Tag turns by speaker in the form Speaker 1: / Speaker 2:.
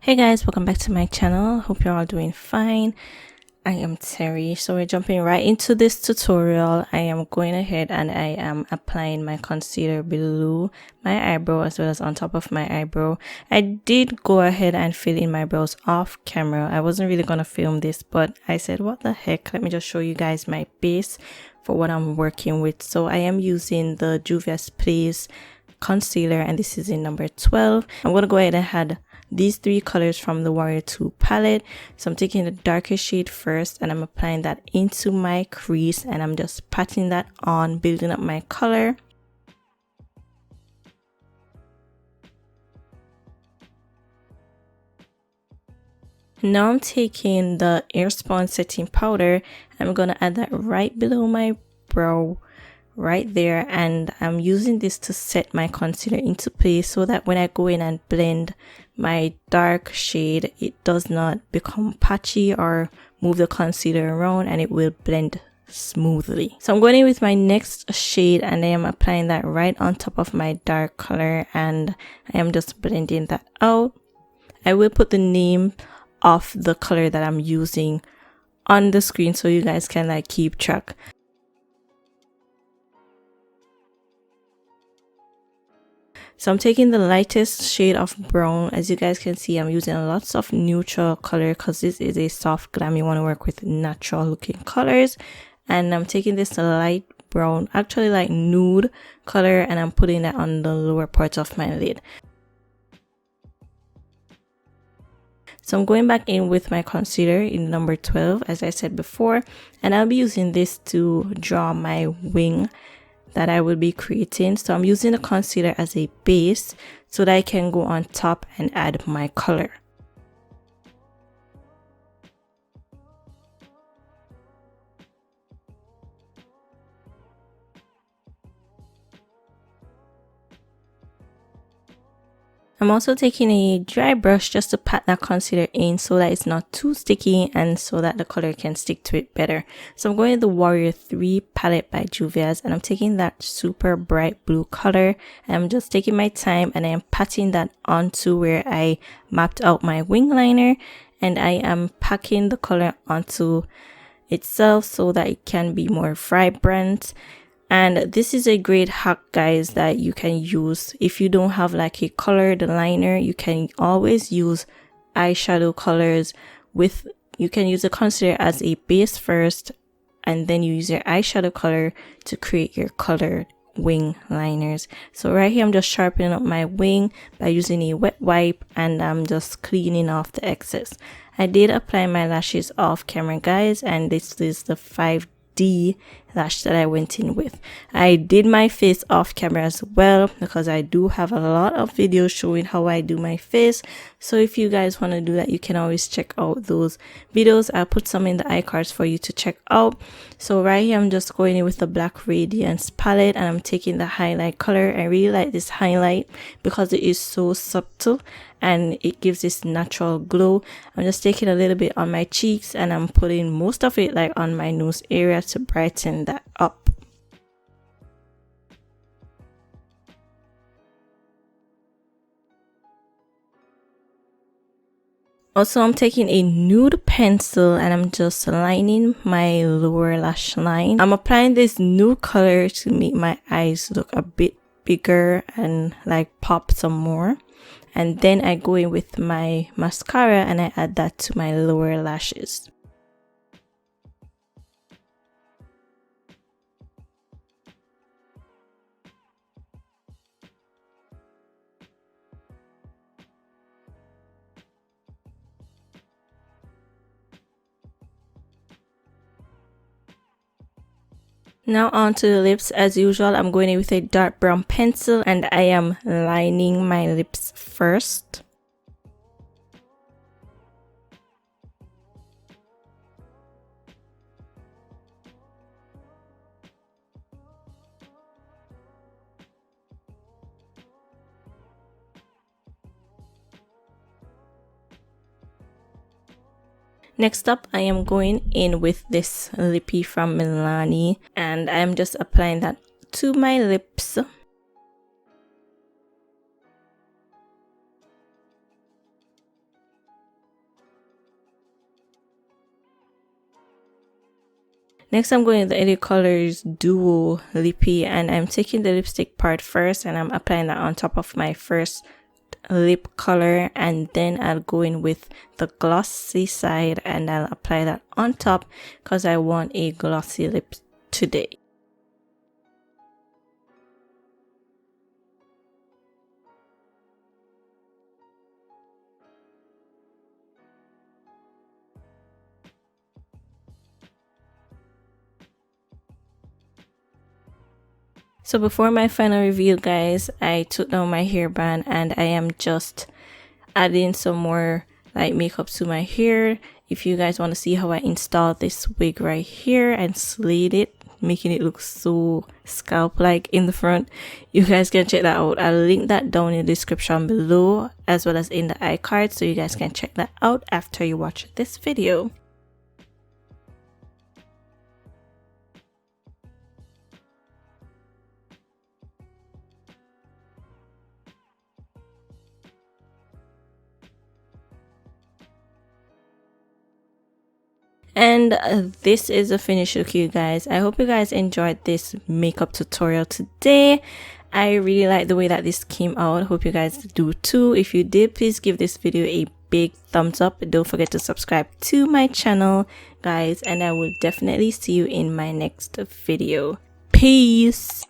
Speaker 1: Hey guys, welcome back to my channel. Hope you're all doing fine. I am Terry. So we're jumping right into this tutorial. I am going ahead and I am applying my concealer below my eyebrow as well as on top of my eyebrow. I did go ahead and fill in my brows off camera. I wasn't really going to film this, but I said what the heck, let me just show you guys my base for what I'm working with. So I am using the Juvias Place concealer and this is in number 12. I'm going to go ahead and add these three colors from the Warrior 2 palette. So I'm taking the darkest shade first and I'm applying that into my crease and I'm just patting that on, building up my color. Now I'm taking the Airspun setting powder. I'm going to add that right below my brow right there, and I'm using this to set my concealer into place so that when I go in and blend my dark shade, it does not become patchy or move the concealer around, and it will blend smoothly. So I'm going in with my next shade and I am applying that right on top of my dark color and I am just blending that out. I will put the name of the color that I'm using on the screen so you guys can like keep track. So I'm taking the lightest shade of brown. As you guys can see, I'm using lots of neutral color because this is a soft glam. You want to work with natural looking colors. And I'm taking this light brown, actually like nude color, and I'm putting that on the lower part of my lid. So I'm going back in with my concealer in number 12, as I said before, and I'll be using this to draw my wing that I will be creating. So I'm using the concealer as a base so that I can go on top and add my color. I'm also taking a dry brush just to pat that concealer in so that it's not too sticky and so that the color can stick to it better. So I'm going with the Warrior 3 palette by Juvias and I'm taking that super bright blue color and I'm just taking my time and I am patting that onto where I mapped out my wing liner, and I am packing the color onto itself so that it can be more vibrant. And this is a great hack, guys, that you can use if you don't have like a colored liner. You can always use eyeshadow colors with, you can use the concealer as a base first and then you use your eyeshadow color to create your colored wing liners. So right here I'm just sharpening up my wing by using a wet wipe and I'm just cleaning off the excess. I did apply my lashes off camera, guys, and this is the 5D lash that I went in with. I did my face off camera as well because I do have a lot of videos showing how I do my face. So if you guys want to do that, you can always check out those videos. I'll put some in the iCards for you to check out. So right here I'm just going in with the Black Radiance palette and I'm taking the highlight color. I really like this highlight because it is so subtle and it gives this natural glow. I'm just taking a little bit on my cheeks and I'm putting most of it like on my nose area to brighten that up. Also, I'm taking a nude pencil and I'm just lining my lower lash line. I'm applying this nude color to make my eyes look a bit bigger and like pop some more. And then I go in with my mascara and I add that to my lower lashes. Now on to the lips. As usual, I'm going in with a dark brown pencil and I am lining my lips first. Next up, I am going in with this lippy from Milani and I'm just applying that to my lips. Next, I'm going to the LA Colors Duo Lippy, and I'm taking the lipstick part first and I'm applying that on top of my first lip color, and then I'll go in with the glossy side and I'll apply that on top because I want a glossy lip today. So before my final review, guys, I took down my hairband and I am just adding some more like makeup to my hair. If you guys want to see how I installed this wig right here and slayed it, making it look so scalp like in the front, you guys can check that out. I'll link that down in the description below as well as in the iCard, so you guys can check that out after you watch this video. And this is a finished look, you guys. I hope you guys enjoyed this makeup tutorial today. I really like the way that this came out. Hope you guys do too. If you did, please give this video a big thumbs up. Don't forget to subscribe to my channel, guys, and I will definitely see you in my next video. Peace.